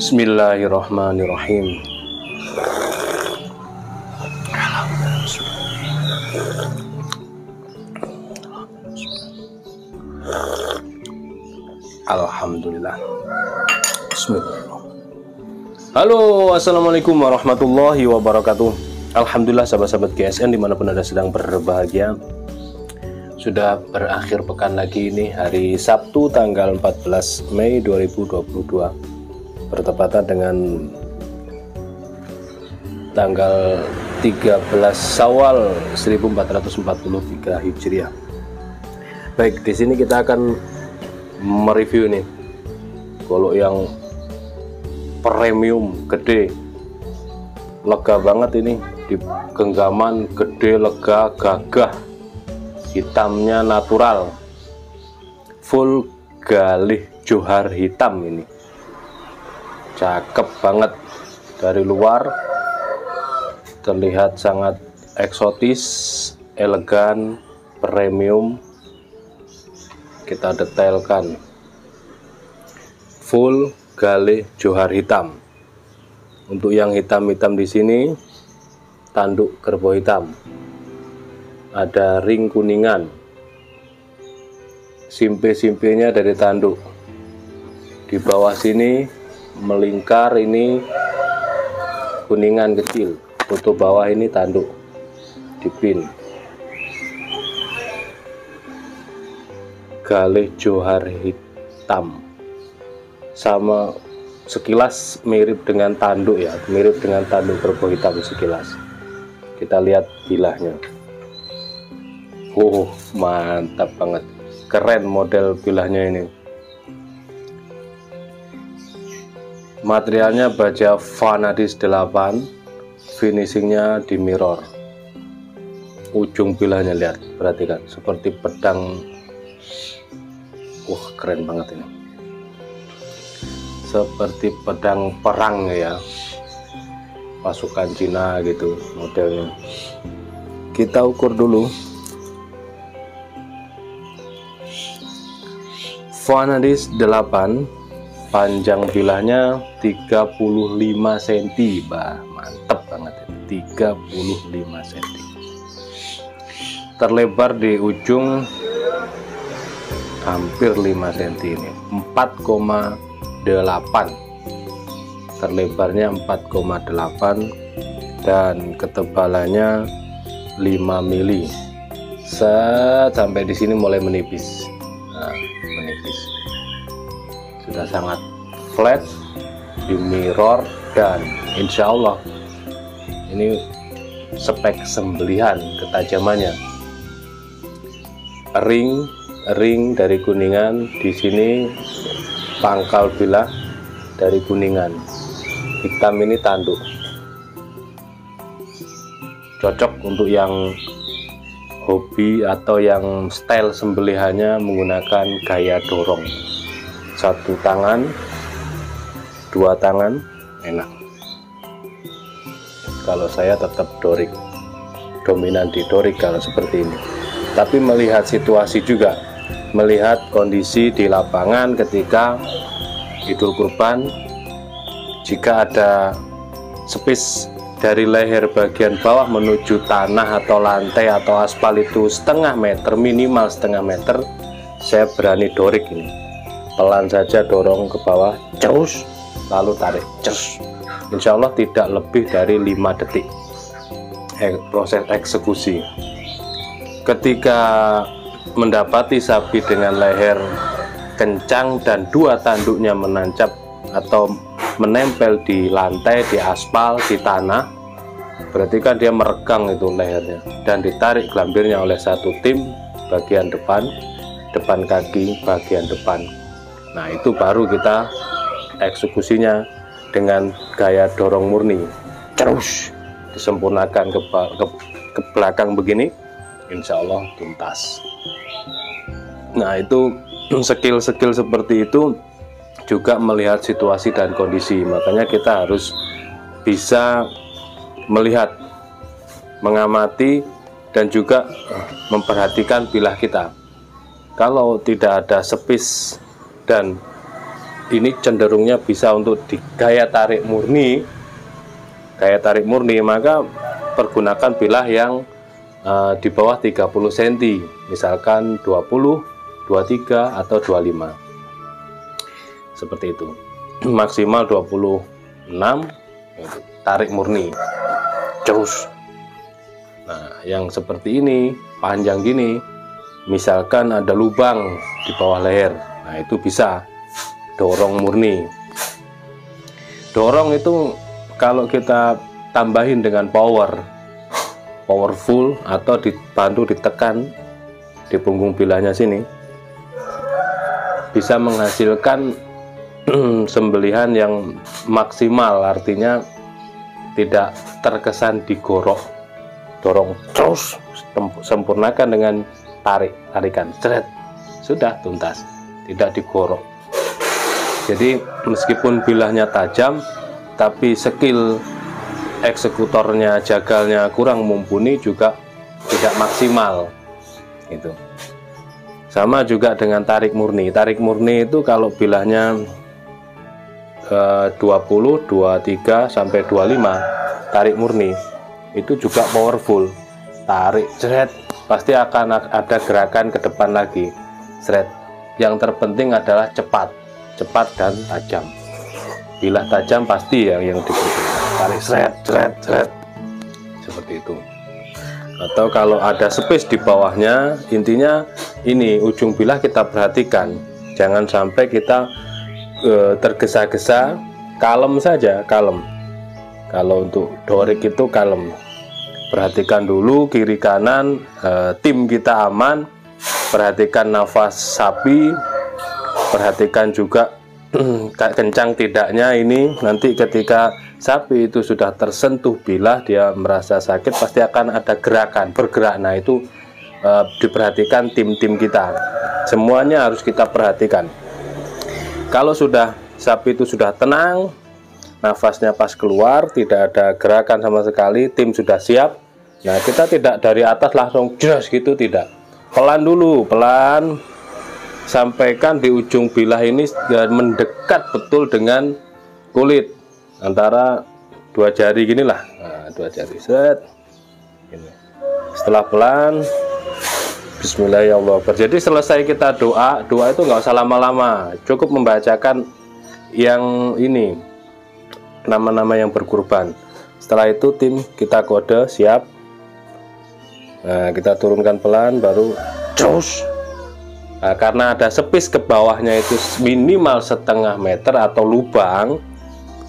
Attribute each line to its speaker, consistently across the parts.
Speaker 1: Bismillahirrahmanirrahim. Alhamdulillah. Bismillahirrahmanirrahim. Halo, assalamualaikum warahmatullahi wabarakatuh. Alhamdulillah sahabat-sahabat GSN dimanapun Anda sedang berbahagia. Sudah berakhir pekan lagi ini, hari Sabtu tanggal 14 Mei 2022, bertepatan dengan tanggal 13 Syawal 1443 Hijriah. Baik, di sini kita akan mereview nih golok yang premium gede, lega banget ini, di genggaman gede, lega, gagah, hitamnya natural, full galih johar hitam. Ini cakep banget, dari luar terlihat sangat eksotis, elegan, premium. Kita detailkan, full galih johar hitam. Untuk yang hitam-hitam di sini tanduk kerbau hitam, ada ring kuningan, simpe-simpenya dari tanduk. Di bawah sini melingkar, ini kuningan kecil, foto bawah ini tanduk dipin. Galih johar hitam, sama sekilas mirip dengan tanduk ya, mirip dengan tanduk kerbau hitam sekilas. Kita lihat bilahnya. Mantap banget, keren model bilahnya ini. Materialnya baja Vanadis 8, finishingnya di mirror. Ujung bilahnya lihat, perhatikan, seperti pedang. Keren banget ini, seperti pedang perang ya, pasukan Cina gitu modelnya. Kita ukur dulu. Vanadis 8, panjang bilahnya 35 cm, mantep banget ini, 35 cm. Terlebar di ujung hampir 5 cm ini, 4,8, terlebarnya 4,8, dan ketebalannya 5 mili. Sampai di sini mulai menipis. Nah, menipis, sudah sangat flat di mirror, dan insya Allah ini spek sembelihan ketajamannya. Ring dari kuningan, di sini pangkal bilah dari kuningan, hitam ini tanduk. Cocok untuk yang hobi atau yang style sembelihannya menggunakan gaya dorong, 1 tangan, 2 tangan, enak. Kalau saya tetap dorik, dominan di dorik kalau seperti ini. Tapi melihat situasi juga, melihat kondisi di lapangan ketika Idul Kurban, jika ada space dari leher bagian bawah menuju tanah atau lantai atau aspal itu setengah meter, minimal setengah meter, saya berani dorik ini. Pelan saja dorong ke bawah, terus lalu tarik, terus. Insya Allah tidak lebih dari 5 detik proses eksekusi. Ketika mendapati sapi dengan leher kencang dan 2 tanduknya menancap atau menempel di lantai, di aspal, di tanah, berarti kan dia meregang itu lehernya, dan ditarik gelambirnya oleh 1 tim bagian depan kaki bagian depan. Nah, itu baru kita eksekusinya dengan gaya dorong murni, terus disempurnakan ke belakang begini, insya Allah tuntas. Nah, itu skill-skill seperti itu juga melihat situasi dan kondisi. Makanya kita harus bisa melihat, mengamati, dan juga memperhatikan bilah kita. Kalau tidak ada sepis dan ini cenderungnya bisa untuk di gaya tarik murni, maka pergunakan bilah yang di bawah 30 cm, misalkan 20, 23 atau 25. Seperti itu. Maksimal 26, tarik murni. Terus. Nah, yang seperti ini, panjang gini, misalkan ada lubang di bawah leher. Nah, itu bisa dorong murni. Dorong itu kalau kita tambahin dengan powerful atau dibantu ditekan di punggung bilahnya sini, bisa menghasilkan sembelihan yang maksimal, artinya tidak terkesan digorok. Dorong terus, sempurnakan dengan tarikan, seret, sudah tuntas, tidak digorok. Jadi meskipun bilahnya tajam, tapi skill eksekutornya, jagalnya kurang mumpuni, juga tidak maksimal. Itu sama juga dengan tarik murni. Tarik murni itu kalau bilahnya 20, 23 sampai 25, tarik murni itu juga powerful. Tarik seret, pasti akan ada gerakan ke depan lagi, seret. Yang terpenting adalah cepat dan tajam. Bilah tajam pasti yang dibutuhkan. Tarik seret, seperti itu. Atau kalau ada space di bawahnya, intinya ini ujung bilah kita perhatikan, jangan sampai kita tergesa-gesa, kalem saja, kalem. Kalau untuk dorik itu kalem, perhatikan dulu kiri kanan, tim kita aman, perhatikan nafas sapi, perhatikan juga kencang tidaknya. Ini nanti ketika sapi itu sudah tersentuh bilah, dia merasa sakit, pasti akan ada gerakan bergerak. Nah, itu diperhatikan tim-tim kita, semuanya harus kita perhatikan. Kalau sudah sapi itu sudah tenang, nafasnya pas keluar, tidak ada gerakan sama sekali, tim sudah siap. Nah, kita tidak dari atas langsung jelas gitu, tidak. Pelan dulu, pelan, sampaikan di ujung bilah ini mendekat betul dengan kulit, antara 2 jari gini lah. Nah, 2 jari, set. Gini. Setelah pelan, Bismillahirrahmanirrahim. Jadi selesai kita doa itu nggak usah lama-lama, cukup membacakan yang ini, nama-nama yang berkurban. Setelah itu tim kita kode siap. Nah, kita turunkan pelan, baru terus. Nah, karena ada space ke bawahnya itu minimal setengah meter atau lubang,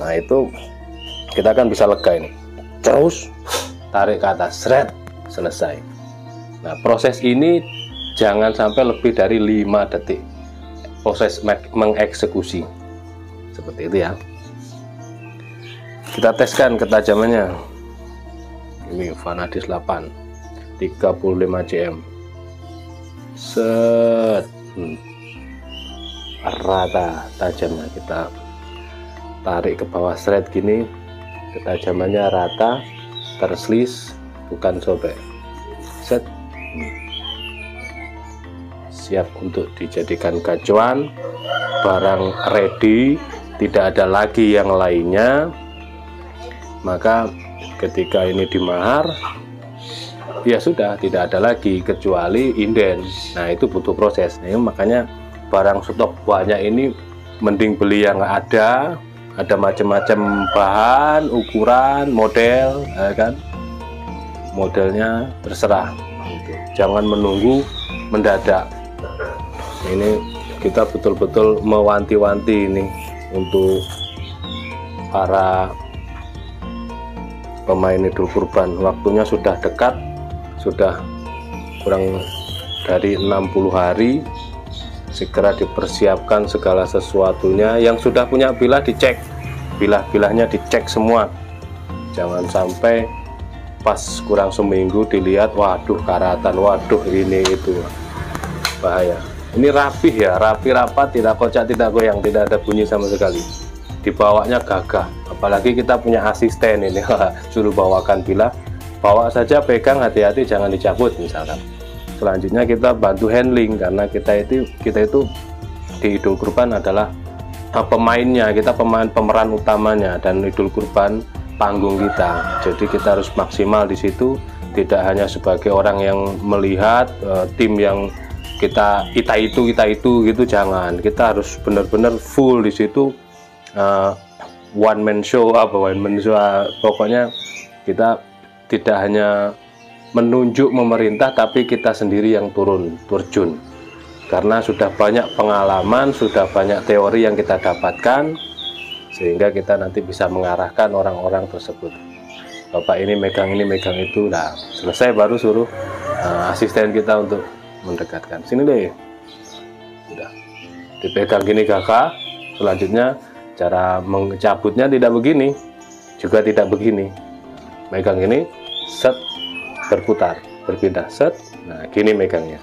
Speaker 1: nah itu kita kan bisa lega ini. Terus tarik ke atas, seret, selesai. Nah, proses ini jangan sampai lebih dari 5 detik proses mengeksekusi, seperti itu ya. Kita teskan ketajamannya. Ini Vanadis 8 35 cm. Set. Rata tajamnya, kita tarik ke bawah seret gini, ketajamannya rata, terslis, bukan sobek. Set. Siap untuk dijadikan gacuan, barang ready, tidak ada lagi yang lainnya. Maka ketika ini dimahar, ya sudah, tidak ada lagi kecuali inden. Nah, itu butuh proses. Nah, makanya barang stok banyak ini mending beli yang ada macam-macam bahan, ukuran, model, ya kan? Modelnya terserah. Jangan menunggu mendadak. Ini kita betul-betul mewanti-wanti ini untuk para pemain Idul Kurban. Waktunya sudah dekat, sudah kurang dari 60 hari. Segera dipersiapkan segala sesuatunya. Yang sudah punya bilah dicek, bilah-bilahnya dicek semua. Jangan sampai pas kurang seminggu dilihat, waduh karatan, waduh ini itu, bahaya. Ini rapih ya, rapat, tidak kocak, tidak goyang, tidak ada bunyi sama sekali. Dibawanya gagah, apalagi kita punya asisten ini. Suruh bawakan bilah, bawa saja, pegang, hati-hati jangan dicabut misalkan. Selanjutnya kita bantu handling, karena kita itu di Idul Kurban adalah pemainnya, kita pemeran utamanya, dan Idul Kurban panggung kita. Jadi kita harus maksimal di situ, tidak hanya sebagai orang yang melihat tim yang kita itu gitu, jangan. Kita harus benar-benar full di situ, one man show, pokoknya kita tidak hanya menunjuk memerintah, tapi kita sendiri yang terjun, karena sudah banyak pengalaman, sudah banyak teori yang kita dapatkan, sehingga kita nanti bisa mengarahkan orang-orang tersebut. Bapak ini megang itu, nah selesai baru suruh asisten kita untuk mendekatkan. Sini deh, udah dipegang gini kakak. Selanjutnya cara mencabutnya tidak begini, juga tidak begini. Megang ini, set, berputar, berpindah, set. Nah gini megangnya,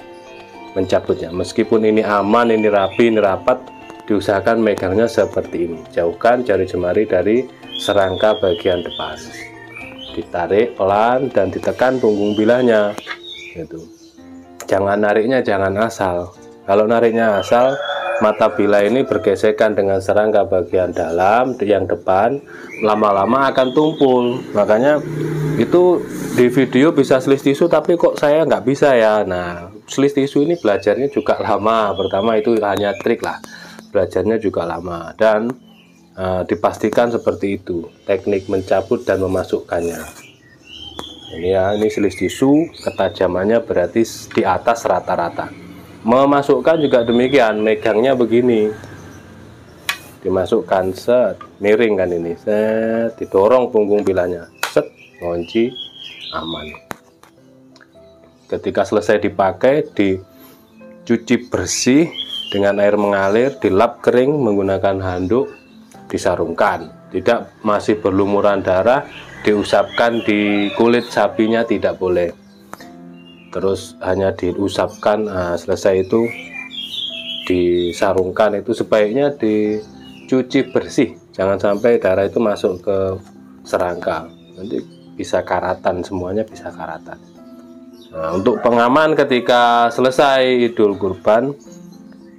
Speaker 1: mencabutnya. Meskipun ini aman, ini rapi, ini rapat, diusahakan megangnya seperti ini. Jauhkan jari jemari dari serangka bagian depan. Ditarik pelan dan ditekan punggung bilahnya. Gitu. Jangan nariknya, jangan asal. Kalau nariknya asal, mata bilah ini bergesekan dengan serangka bagian dalam yang depan, lama-lama akan tumpul. Makanya itu di video bisa slis tisu, tapi kok saya nggak bisa ya. Nah, slis tisu ini belajarnya juga lama. Pertama itu hanya trik lah, belajarnya juga lama, dan dipastikan seperti itu teknik mencabut dan memasukkannya. Ini ya, ini slis tisu, ketajamannya berarti di atas rata-rata. Memasukkan juga demikian, megangnya begini, dimasukkan, set, miring kan ini, set, didorong punggung bilahnya, set, kunci, aman. Ketika selesai dipakai, dicuci bersih dengan air mengalir, dilap kering menggunakan handuk, disarungkan. Tidak masih berlumuran darah, diusapkan di kulit sapinya tidak boleh. Terus hanya diusapkan, selesai itu disarungkan. Itu sebaiknya dicuci bersih, jangan sampai darah itu masuk ke serangka, nanti bisa karatan, semuanya bisa karatan. Nah, untuk pengaman ketika selesai Idul Kurban,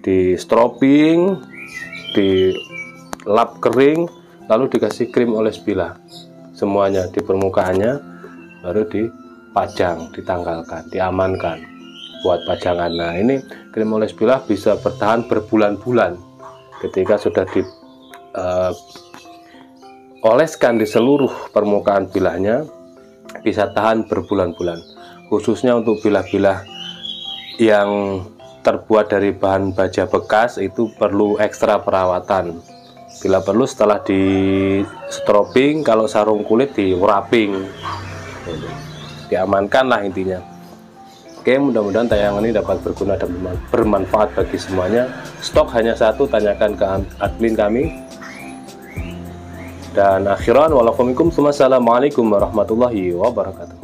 Speaker 1: di stropping, di lap kering, lalu dikasih krim oles bilah semuanya di permukaannya, baru dipajang, ditanggalkan, diamankan buat pajangan. Nah ini krim oles bilah bisa bertahan berbulan-bulan. Ketika sudah oleskan di seluruh permukaan bilahnya, bisa tahan berbulan-bulan. Khususnya untuk bilah-bilah yang terbuat dari bahan baja bekas, itu perlu ekstra perawatan. Bila perlu setelah di stropping, kalau sarung kulit di wrapping, diamankan lah intinya. Oke, mudah-mudahan tayangan ini dapat berguna dan bermanfaat bagi semuanya. Stok hanya satu, tanyakan ke admin kami. Dan akhiran, wassalamualaikum warahmatullahi wabarakatuh.